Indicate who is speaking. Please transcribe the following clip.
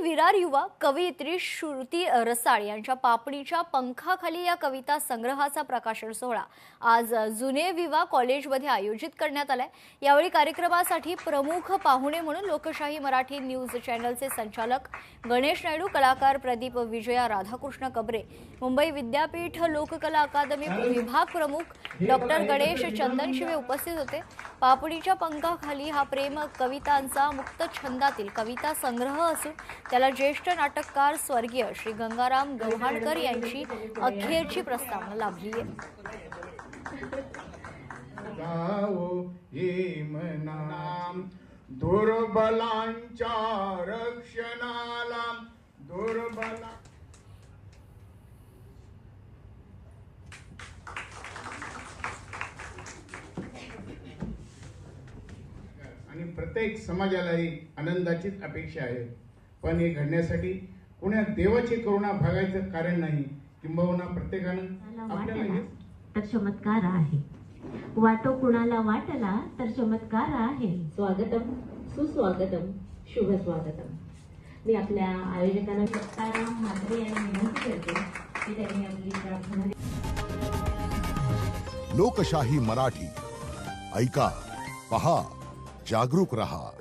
Speaker 1: विरार युवा कवयित्री श्रुती रसाळ यांच्या पापणीच्या पंखाखाली या कविता संग्रहाचा प्रकाशन सोहळा आज जुने विवा कॉलेजमध्ये आयोजित करण्यात आलाय। यावेळी कार्यक्रमासाठी प्रमुख पाहुणे म्हणून लोकशाही मराठी न्यूज चॅनलचे संचालक गणेश नायडू, कलाकार प्रदीप विजया, राधाकृष्ण कबरे, मुंबई विद्यापीठ लोककला अकादमी विभाग प्रमुख डॉक्टर गणेश चंदनशिवे उपस्थित होते। पापणीच्या पंखाखाली हा प्रेम कवितांचा मुक्त छंदातील कविता संग्रह असून त्याला ज्येष्ठ नाटककार स्वर्गीय श्री गंगाराम गव्हाणकर यांची अखेरची प्रस्तावना लाभली आहे।
Speaker 2: दुर्बलांच्या रक्षणाला दुर्बला आणि प्रत्येक समाजाला ही आनंदाचीच अपेक्षा आहे, पण हे घडण्यासाठी पुण्यात देवाची करुणा भागायचं कारण नाही, किंबहुना प्रत्येकानं आपल्याला
Speaker 3: तर चमत्कार आहे, वाटो कुणाला वाटला तर चमत्कार आहे।
Speaker 4: स्वागतम, सुस्वागतम, शुभ स्वागतम। मी आपल्या आयोजकांना सत्ताराम म्हात्रे यांना विनंती करते की त्यांनी आपली प्रार्थना।
Speaker 5: लोकशाही मराठी ऐका, पहा, जागरूक रहा।